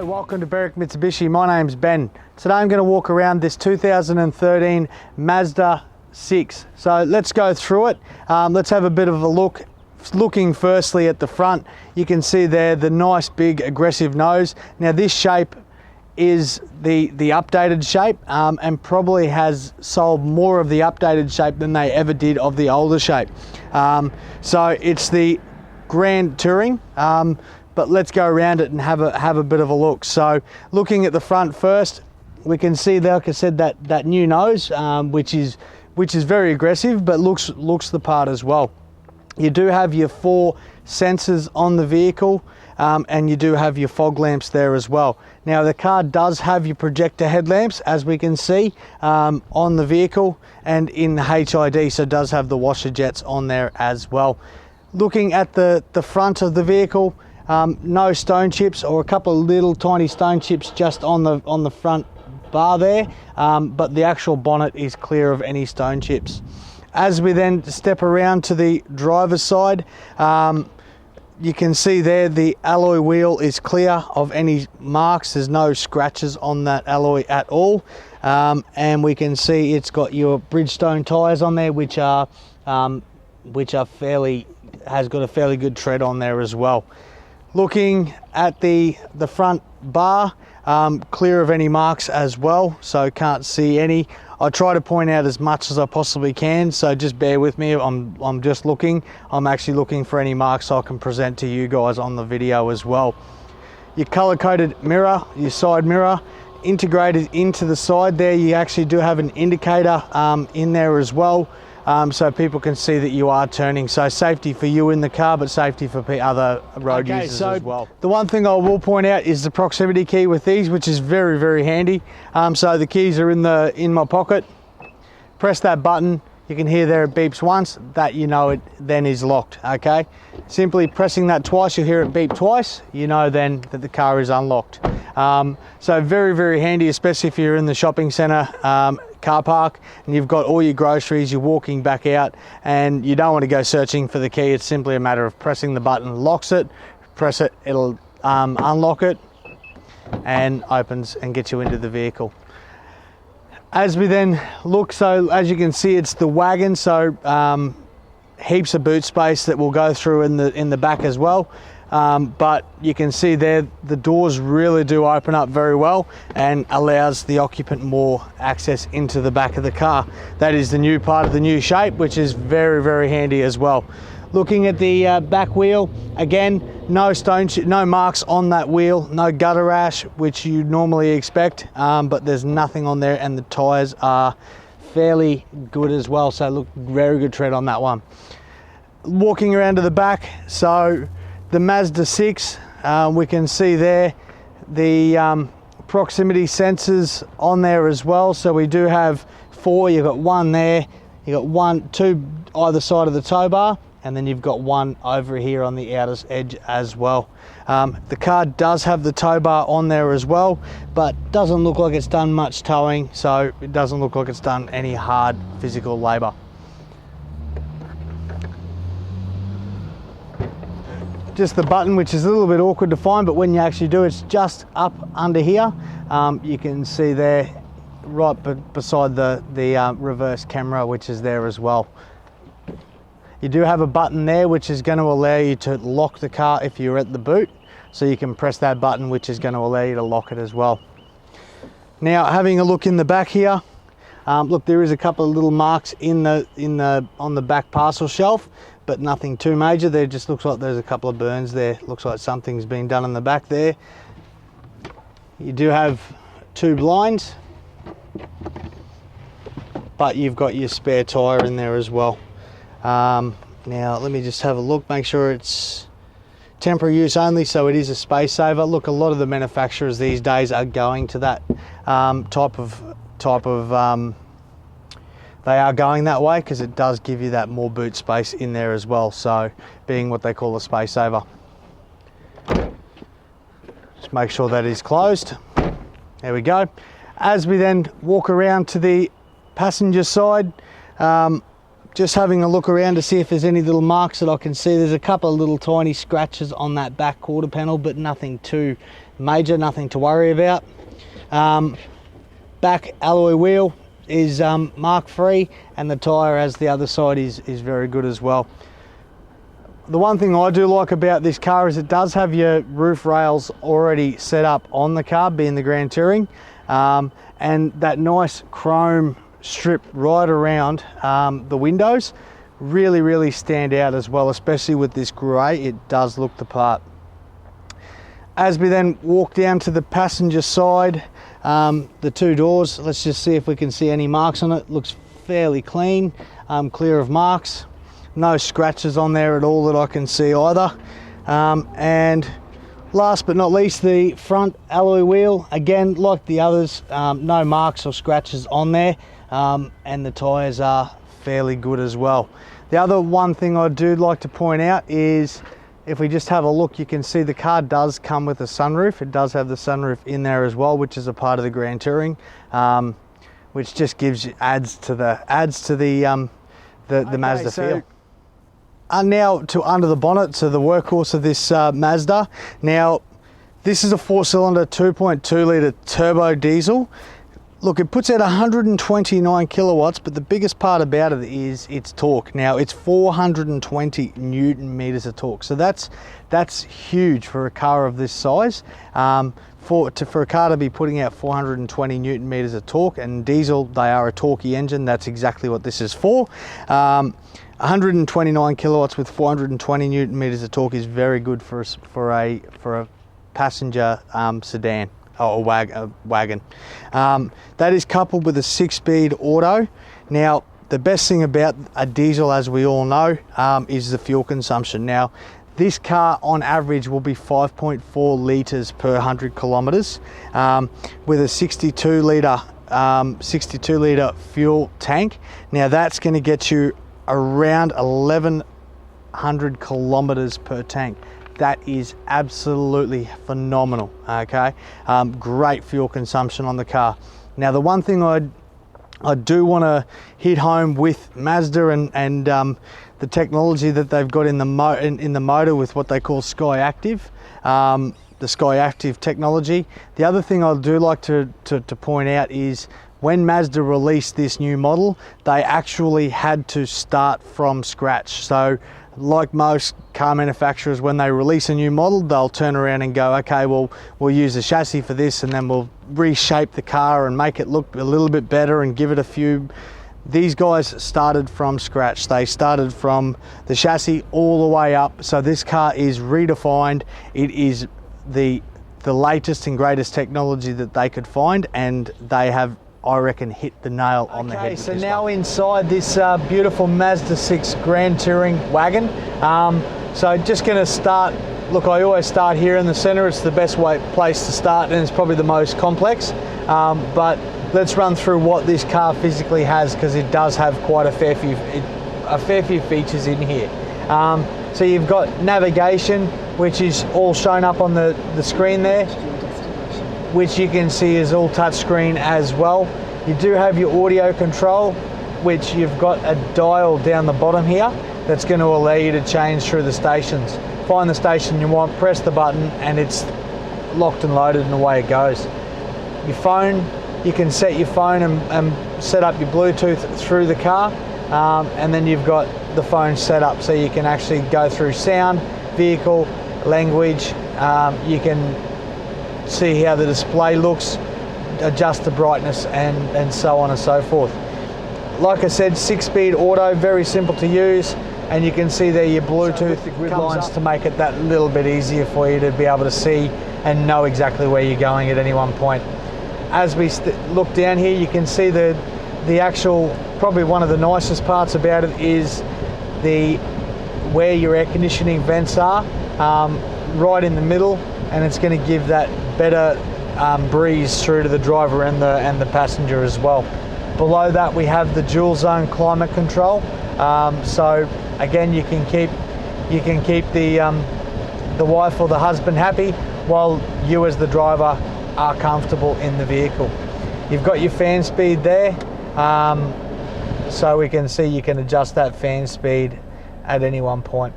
Hello, welcome to Berwick Mitsubishi. My name's Ben. Today I'm going to walk around this 2013 Mazda 6. So let's go through it. Let's have a bit of a look. Looking firstly at the front, you can see there the nice big aggressive nose. Now this shape is the updated shape and probably has sold more of the updated shape than they ever did of the older shape. So it's the Grand Touring. But let's go around it and have a bit of a look. So looking at the front first, we can see, like I said, that new nose, which is very aggressive, but looks the part as well. You do have your 4 sensors on the vehicle, and you do have your fog lamps there as well. Now the car does have your projector headlamps, as we can see on the vehicle, and in the HID, so it does have the washer jets on there as well. Looking at the front of the vehicle, no stone chips, or a couple of little tiny stone chips just on the front bar there, but the actual bonnet is clear of any stone chips. As we then step around to the driver's side, you can see there the alloy wheel is clear of any marks. There's no scratches on that alloy at all, and we can see it's got your Bridgestone tyres on there, which are has got a fairly good tread on there as well. Looking at the front bar, clear of any marks as well, so can't see any. I try to point out as much as I possibly can, so just bear with me. I'm just looking. I'm actually looking for any marks so I can present to you guys on the video as well. Your color-coded mirror, your side mirror, integrated into the side there. You actually do have an indicator in there as well, so people can see that you are turning. So safety for you in the car, but safety for other road users as well. The one thing I will point out is the proximity key with these, which is very, very handy. So the keys are in my pocket. Press that button. You can hear there it beeps once. That you know it then is locked. Okay. Simply pressing that twice, you'll hear it beep twice. You know then that the car is unlocked. So very, very handy, especially if you're in the shopping centre car park and you've got all your groceries, you're walking back out and you don't want to go searching for the key. It's simply a matter of pressing the button, locks it, press it, it'll unlock it and opens and gets you into the vehicle. As we then look, so as you can see, it's the wagon, so heaps of boot space that will go through in the back as well. But you can see there the doors really do open up very well and allows the occupant more access into the back of the car. That is the new part of the new shape, which is very, very handy as well. Looking at the back wheel, again, no marks on that wheel, no gutter rash, which you normally expect, but there's nothing on there, and the tyres are fairly good as well, so look, very good tread on that one. Walking around to the back, so the Mazda 6, we can see there the proximity sensors on there as well. So we do have 4. You've got 1 there, you've got 2 either side of the tow bar, and then you've got 1 over here on the outer edge as well. The car does have the tow bar on there as well, but doesn't look like it's done much towing, so it doesn't look like it's done any hard physical labour. Just the button, which is a little bit awkward to find, but when you actually do, it's just up under here. You can see there right beside the reverse camera, which is there as well. You do have a button there which is going to allow you to lock the car if you're at the boot, so you can press that button, which is going to allow you to lock it as well. Now having a look in the back here, look, there is a couple of little marks on the back parcel shelf, but nothing too major. There just looks like there's a couple of burns there. Looks like something's been done in the back there. You do have 2 blinds, but you've got your spare tyre in there as well. Now let me just have a look, make sure it's temporary use only, so it is a space saver. Look, a lot of the manufacturers these days are going to that type of they are going that way, because it does give you that more boot space in there as well, so being what they call a space saver. Just make sure that is closed. There we go. As we then walk around to the passenger side, just having a look around to see if there's any little marks that I can see. There's a couple of little tiny scratches on that back quarter panel, but nothing too major, nothing to worry about. Back alloy wheel is mark free, and the tyre as the other side is very good as well. The one thing I do like about this car is it does have your roof rails already set up on the car, being the Grand Touring, and that nice chrome strip right around the windows really stand out as well, especially with this grey. It does look the part. As we then walk down to the passenger side, the two doors, let's just see if we can see any marks on it. Looks fairly clean, clear of marks. No scratches on there at all that I can see either. And last but not least, the front alloy wheel. Again, like the others, no marks or scratches on there, and the tyres are fairly good as well. The other one thing I do like to point out is, if we just have a look, you can see the car does come with a sunroof. It does have the sunroof in there as well, which is a part of the Grand Touring, which just adds to the Mazda feel. Now to under the bonnet, so the workhorse of this Mazda. Now, this is a 4-cylinder 2.2 litre turbo diesel. Look, it puts out 129 kilowatts, but the biggest part about it is its torque. Now, it's 420 Newton meters of torque, so that's huge for a car of this size. For a car to be putting out 420 Newton meters of torque, and diesel, they are a torquey engine. That's exactly what this is for. 129 kilowatts with 420 Newton meters of torque is very good for a passenger sedan or wagon. That is coupled with a 6-speed auto. Now, the best thing about a diesel, as we all know, is the fuel consumption. Now, this car on average will be 5.4 litres per 100 kilometres, with a 62 litre fuel tank. Now, that's going to get you around 1,100 kilometres per tank. That is absolutely phenomenal. Okay, great fuel consumption on the car. Now, the one thing I do want to hit home with Mazda and the technology that they've got in the motor with what they call Sky Active, the Sky Active technology. The other thing I do like to point out is, when Mazda released this new model, they actually had to start from scratch. So, like most car manufacturers, when they release a new model, they'll turn around and go, okay, well, we'll use the chassis for this, and then we'll reshape the car and make it look a little bit better and give it a few. These guys started from scratch. They started from the chassis all the way up. So this car is redefined. It is the latest and greatest technology that they could find, and they have, I reckon, hit the nail on the head. Okay, so now inside this beautiful Mazda 6 Grand Touring wagon. So just going to start. Look, I always start here in the center. It's the best place to start, and it's probably the most complex. But let's run through what this car physically has, because it does have quite a fair few features in here. So you've got navigation, which is all shown up on the screen there, which you can see is all touchscreen as well. You do have your audio control, which you've got a dial down the bottom here that's going to allow you to change through the stations. Find the station you want, press the button, and it's locked and loaded, and away it goes. Your phone, you can set your phone and set up your Bluetooth through the car, and then you've got the phone set up so you can actually go through sound, vehicle, language. You can see how the display looks, adjust the brightness, and so on and so forth. Like I said, 6-speed auto, very simple to use, and you can see there your Bluetooth grid lines to make it that little bit easier for you to be able to see and know exactly where you're going at any one point. As we look down here, you can see the actual, probably one of the nicest parts about it is where your air conditioning vents are, right in the middle, and it's going to give that better breeze through to the driver and the passenger as well. Below that, we have the dual zone climate control. So again, you can keep the wife or the husband happy while you as the driver are comfortable in the vehicle. You've got your fan speed there, so we can see you can adjust that fan speed at any one point.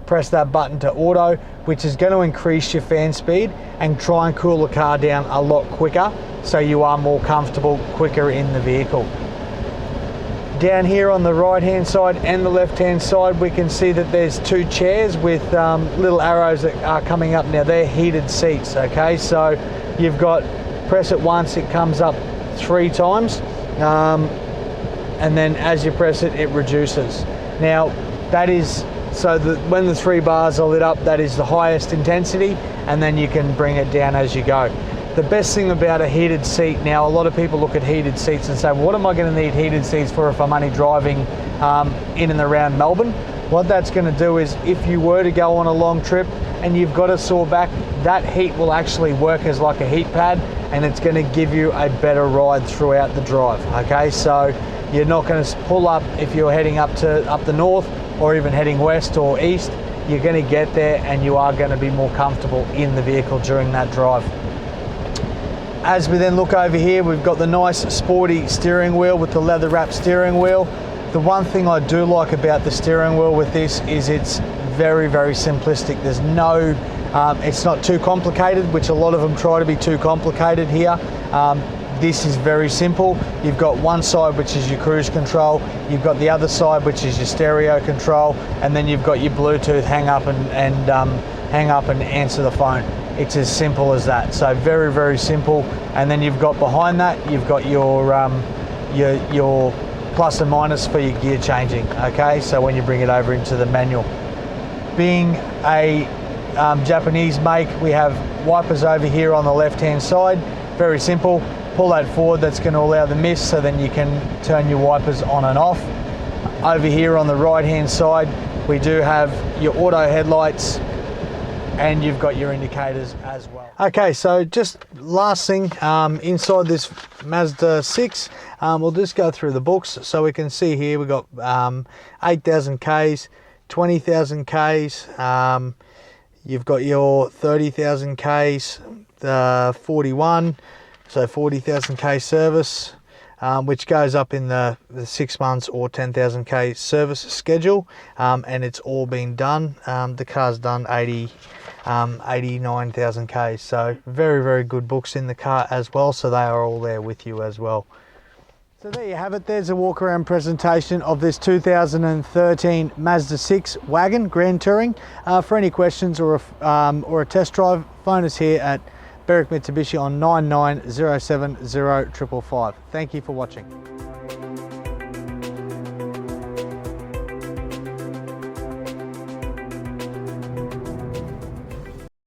Press that button to auto, which is going to increase your fan speed and try and cool the car down a lot quicker, so you are more comfortable quicker in the vehicle. Down here on the right hand side and the left hand side, we can see that there's two chairs with little arrows that are coming up. Now they're heated seats, okay? So you've got, press it once, it comes up 3 times, and then as you press it, it reduces. Now that is, so that when the 3 bars are lit up, that is the highest intensity, and then you can bring it down as you go. The best thing about a heated seat, now a lot of people look at heated seats and say, well, what am I going to need heated seats for if I'm only driving in and around Melbourne? What that's going to do is, if you were to go on a long trip and you've got a sore back, that heat will actually work as like a heat pad, and it's going to give you a better ride throughout the drive, okay? So you're not going to pull up if you're heading up the north or even heading west or east. You're going to get there and you are going to be more comfortable in the vehicle during that drive. As we then look over here, we've got the nice sporty steering wheel with the leather wrap steering wheel. The one thing I do like about the steering wheel with this is it's very, very simplistic. There's no, it's not too complicated, which a lot of them try to be too complicated here. This is very simple. You've got one side which is your cruise control, you've got the other side which is your stereo control, and then you've got your Bluetooth hang up and answer the phone. It's as simple as that. So very, very simple. And then you've got behind that, you've got your plus and minus for your gear changing, okay? So when you bring it over into the manual. Being a Japanese make, we have wipers over here on the left-hand side. Very simple. Pull that forward, that's going to allow the mist, so then you can turn your wipers on and off. Over here on the right-hand side, we do have your auto headlights, and you've got your indicators as well. Okay, so just last thing, inside this Mazda 6, we'll just go through the books. So we can see here we've got 8,000 Ks, 20,000 Ks, you've got your 30,000 Ks, 41, so 40,000 K service, which goes up in the 6 months or 10,000 K service schedule, and it's all been done. The car's done 89,000 Ks, so very, very good books in the car as well, so they are all there with you as well. So there you have it. There's a walk around presentation of this 2013 Mazda 6 wagon Grand Touring. For any questions or a test drive, phone us here at Berwick Mitsubishi on 99070 555. Thank you for watching.